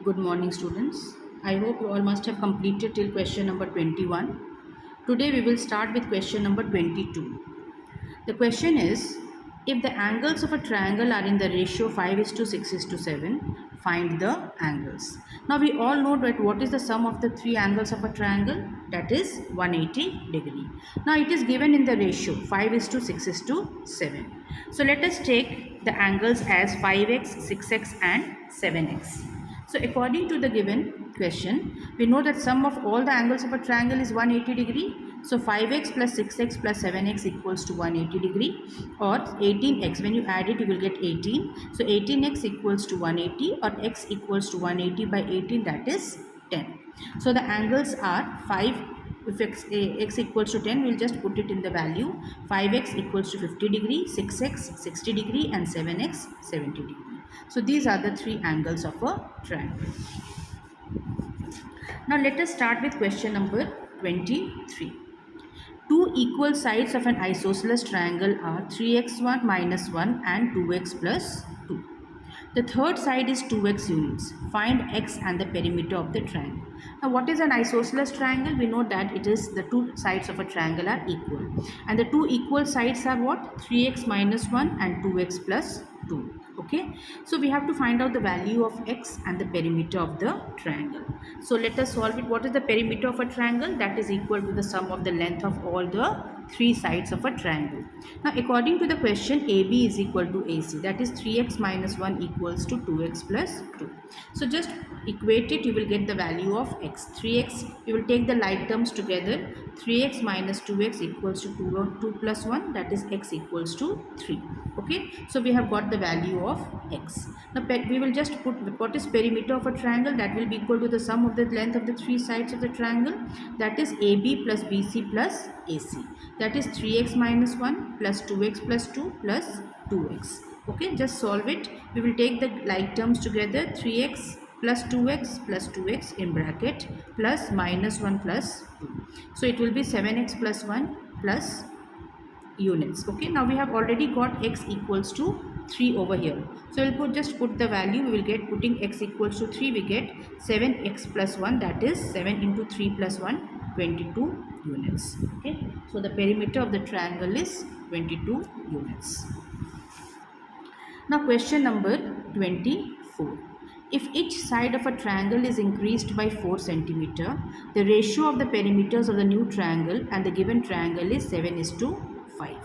Good morning, students. I hope you all must have completed till question number 21. Today we will start with question number 22. The question is, if the angles of a triangle are in the ratio 5 is to 6 is to 7, find the angles. Now we all know that what is the sum of the three angles of a triangle? That is 180 degree. Now it is given in the ratio 5 is to 6 is to 7. So let us take the angles as 5x, 6x and 7x. So according to the given question, we know that sum of all the angles of a triangle is 180 degree. So 5x plus 6x plus 7x equals to 180 degree, or 18x, when you add it you will get 18. So 18x equals to 180, or x equals to 180 by 18, that is 10. So the angles are 5. If x equals to 10, we'll just put it in the value. 5x equals to 50 degree, 6x 60 degree and 7x 70 degree. So these are the three angles of a triangle. Now let us start with question number 23. Two equal sides of an isosceles triangle are 3x1 minus 1 and 2x plus 2. The third side is 2x units. Find x and the perimeter of the triangle. Now what is an isosceles triangle? We know that it is the two sides of a triangle are equal. And the two equal sides are what? 3x minus 1 and 2x plus 2. Okay, so we have to find out the value of x and the perimeter of the triangle. So let us solve it. What is the perimeter of a triangle? That is equal to the sum of the length of all the three sides of a triangle. Now according to the question, AB is equal to AC, that is 3x minus 1 equals to 2x plus 2. So just equate it, you will get the value of x. 3x, you will take the like terms together. 3x minus 2x equals to 2 plus 1, that is x equals to 3. Okay, so we have got the value of x. Now we will just put what is perimeter of a triangle. That will be equal to the sum of the length of the three sides of the triangle, that is AB plus BC plus AC, that is 3x minus 1 plus 2x plus 2 plus 2x. Okay, just solve it. We will take the like terms together. 3x plus 2x in bracket plus minus 1 plus 2. So it will be 7x plus 1 plus units. Okay, now we have already got x equals to 3 over here. So we'll just put the value. We will get, putting x equals to 3, we get 7x plus 1, that is 7 into 3 plus 1, 22 units. Okay, so the perimeter of the triangle is 22 units. Now question number 24. If each side of a triangle is increased by 4 centimeter, the ratio of the perimeters of the new triangle and the given triangle is 7 is to 5.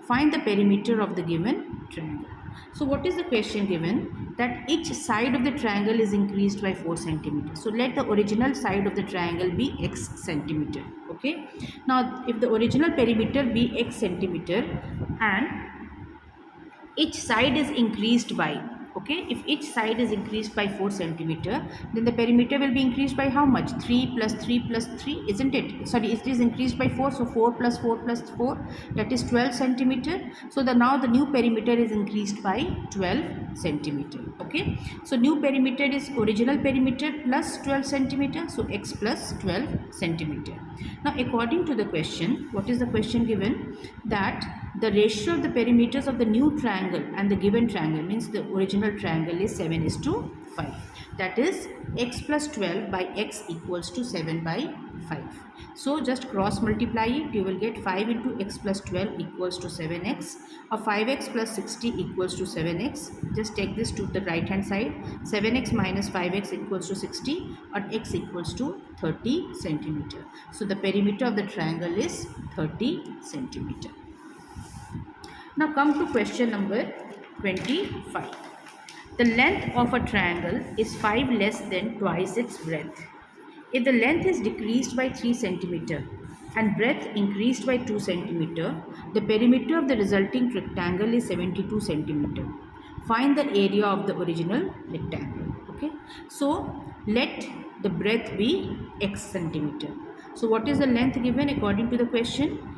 Find the perimeter of the given triangle. So what is the question given? That each side of the triangle is increased by 4 centimeters. So let the original side of the triangle be x centimeter. Okay. Now if the original perimeter be x centimeter and each side is increased by, okay, if each side is increased by 4 centimeter, then the perimeter will be increased by how much? 3 plus 3 plus 3, isn't it? Sorry, it is increased by 4, so 4 plus 4 plus 4, that is 12 centimeter. So now the new perimeter is increased by 12 centimeter. Okay, so new perimeter is original perimeter plus 12 centimeter, so x plus 12 centimeter. Now according to the question, what is the question given? That the ratio of the perimeters of the new triangle and the given triangle, means the original triangle, is 7 is to 5. That is x plus 12 by x equals to 7 by 5. So just cross multiply it. You will get 5 into x plus 12 equals to 7x, or 5x plus 60 equals to 7x. Just take this to the right hand side. 7x minus 5x equals to 60, or x equals to 30 centimeter. So the perimeter of the triangle is 30 centimeter. Now come to question number 25. The length of a triangle is 5 less than twice its breadth. If the length is decreased by 3 centimeter and breadth increased by 2 centimeter, the perimeter of the resulting rectangle is 72 centimeter. Find the area of the original rectangle. Okay, so let the breadth be x centimeter. So what is the length given according to the question?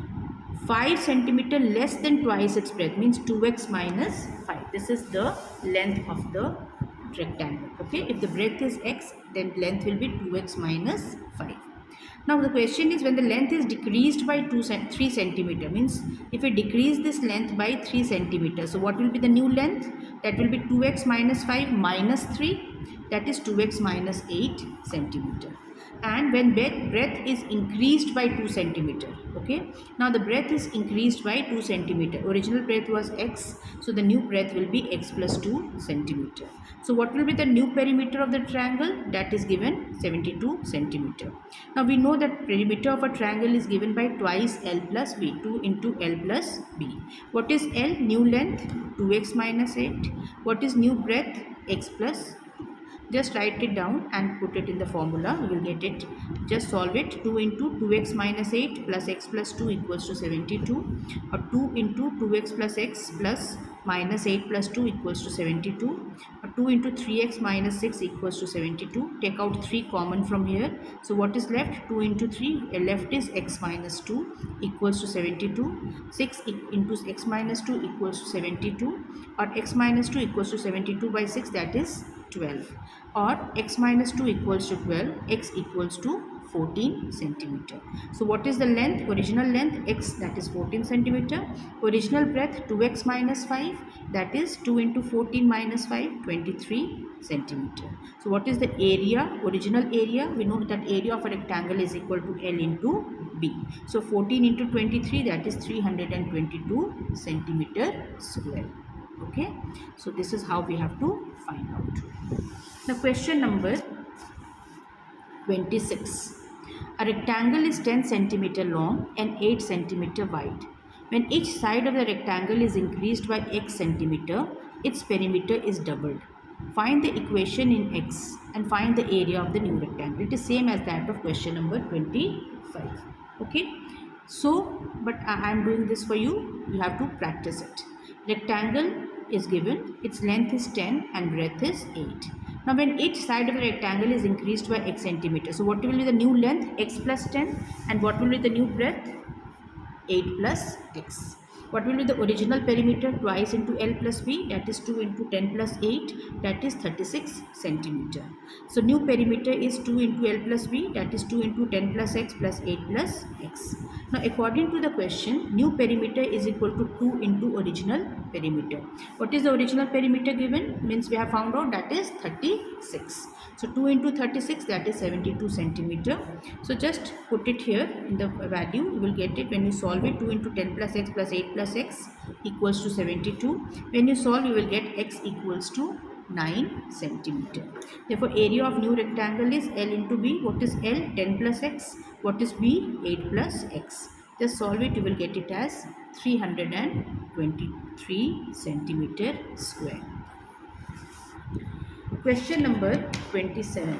5 centimeter less than twice its breadth, means 2x minus 5. This is the length of the rectangle. Okay, if the breadth is x, then length will be 2x minus 5. Now the question is, when the length is decreased by 3 centimeter, means if we decrease this length by 3 centimeter, so what will be the new length? That will be 2x minus 5 minus 3. that is 2x minus 8 centimeter. And when breadth is increased by 2 centimeter, okay, now the breadth is increased by 2 centimeter. Original breadth was x, so the new breadth will be x plus 2 centimeter. So what will be the new perimeter of the triangle? That is given 72 centimeter. Now we know that perimeter of a triangle is given by twice L plus B, 2 into L plus B. What is L? New length 2x minus 8. What is new breadth? X plus 2. Just write it down and put it in the formula. You will get it. Just solve it. 2 into 2x minus 8 plus x plus 2 equals to 72. Or 2 into 2x plus x plus minus 8 plus 2 equals to 72. Or 2 into 3x minus 6 equals to 72. Take out 3 common from here. So what is left? 2 into 3. Left is x minus 2 equals to 72. 6 into x minus 2 equals to 72. Or x minus 2 equals to 72 by 6, that is 12. Or x minus 2 equals to 12, x equals to 14 centimeter. So what is the length? Original length x, that is 14 centimeter. Original breadth 2x minus 5, that is 2 into 14 minus 5, 23 centimeter. So what is the area? Original area, we know that area of a rectangle is equal to L into B. So 14 into 23, that is 322 centimeter square. Okay, so this is how we have to find out. Now question number 26. A rectangle is 10 centimeter long and 8 centimeter wide. When each side of the rectangle is increased by x centimeter, its perimeter is doubled. Find the equation in x and find the area of the new rectangle. It is same as that of question number 25. Okay, so but I am doing this for you. You have to practice it. Rectangle is given, its length is 10 and breadth is 8. Now when each side of the rectangle is increased by x centimeter, so what will be the new length? X plus 10. And what will be the new breadth? 8 plus x. What will be the original perimeter? Twice into L plus B, that is 2 into 10 plus 8, that is 36 centimeter. So new perimeter is 2 into L plus B, that is 2 into 10 plus x plus 8 plus x. Now according to the question, new perimeter is equal to 2 into original perimeter. What is the original perimeter given? Means we have found out, that is 36. So 2 into 36, that is 72 centimeter. So just put it here in the value. You will get it when you solve it. 2 into 10 plus x plus 8 plus x equals to 72. When you solve, you will get x equals to 9 centimeter. Therefore, area of new rectangle is L into B. What is L? 10 plus x. What is B? 8 plus x. Just solve it. You will get it as 323 centimeter square. Question number 27.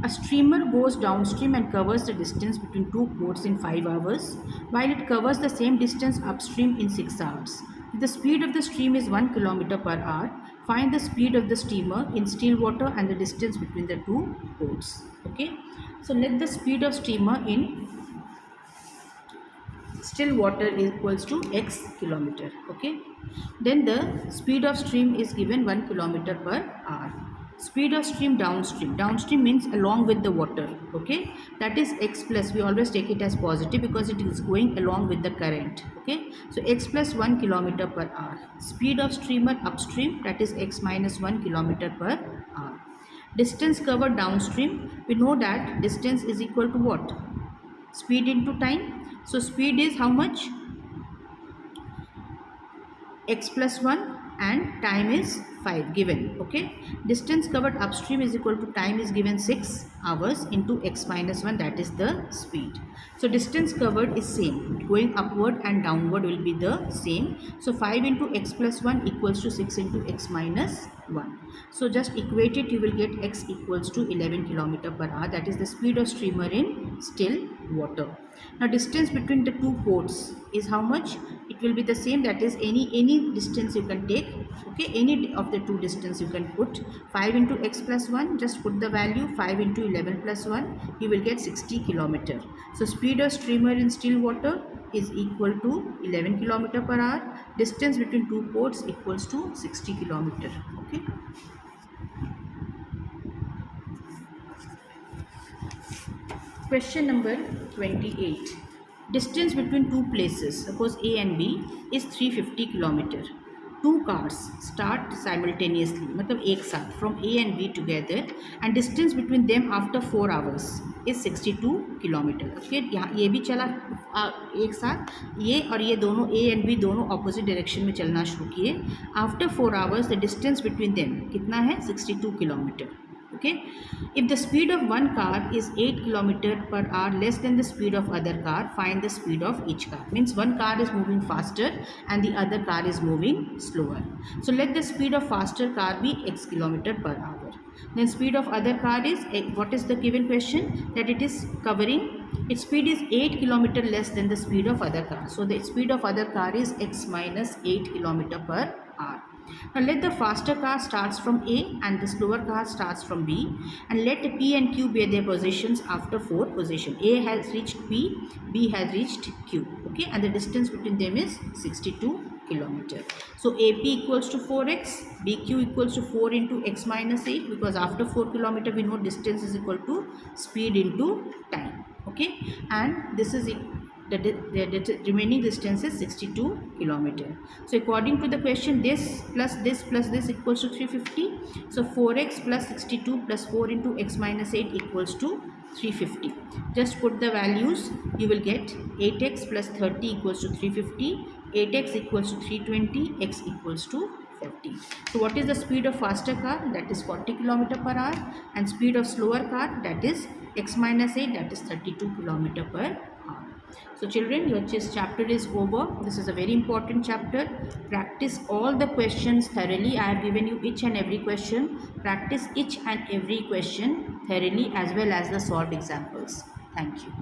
A streamer goes downstream and covers the distance between two ports in 5 hours, while it covers the same distance upstream in 6 hours. If the speed of the stream is 1 kilometer per hour, find the speed of the steamer in still water and the distance between the two ports. Okay, so let the speed of steamer in still water equals to x kilometer. Okay, then the speed of stream is given 1 kilometer per hour. Speed of stream downstream means along with the water. Okay, that is x plus, we always take it as positive because it is going along with the current. Okay, so x plus 1 kilometer per hour. Speed of streamer upstream, that is x minus 1 kilometer per hour. Distance covered downstream, we know that distance is equal to what? Speed into time. So speed is how much? X plus 1 and time is 5 given. Okay, distance covered upstream is equal to time is given 6 hours into x minus 1, that is the speed. So distance covered is same, going upward and downward will be the same. So 5 into x plus 1 equals to 6 into x minus 1. So just equate it, you will get x equals to 11 kilometer per hour, that is the speed of streamer in still water. Now distance between the two ports is how much? It will be the same, that is any distance you can take. Okay, any of the two distance you can put. 5 into x plus 1, just put the value. 5 into 11 plus 1, you will get 60 kilometer. So speed of streamer in still water is equal to 11 kilometer per hour. Distance between two ports equals to 60 kilometer. Okay. Question number 28. Distance between two places, suppose A and B, is 350 kilometer. two cars start simultaneously, मतलब एक साथ, from A and B together, and distance between them after 4 hours is 62 kilometre. Okay, यहाँ ये भी चला एक साथ, ये और ये दोनों A and B दोनों ऑपोजिट डायरेक्शन में चलना शुरू किए. After 4 hours the distance between them कितना है? 62 kilometre. Okay, if the speed of one car is 8 km/h less than the speed of other car, find the speed of each car. Means one car is moving faster and the other car is moving slower. So let the speed of faster car be x km/h. Then speed of other car is, what is the given question? That it is covering, its speed is 8 km less than the speed of other car. So the speed of other car is x minus 8 km/h. Now let the faster car starts from A and the slower car starts from B, and let P and Q be their positions after 4 position. A has reached P, B has reached Q. Okay, and the distance between them is 62 kilometer. So AP equals to 4x, BQ equals to 4 into x minus 8, because after 4 kilometer we know distance is equal to speed into time. Okay, and this is the remaining distance is 62 kilometer. So according to the question, this plus this equals to 350. So 4x plus 62 plus 4 into x minus 8 equals to 350. Just put the values, you will get 8x plus 30 equals to 350, 8x equals to 320, x equals to 40. So what is the speed of faster car? That is 40 km/h, and speed of slower car, that is x minus 8, that is 32 km/h. So children, your chess chapter is over. This is a very important chapter. Practice all the questions thoroughly. I have given you each and every question. Practice each and every question thoroughly, as well as the solved examples. Thank you.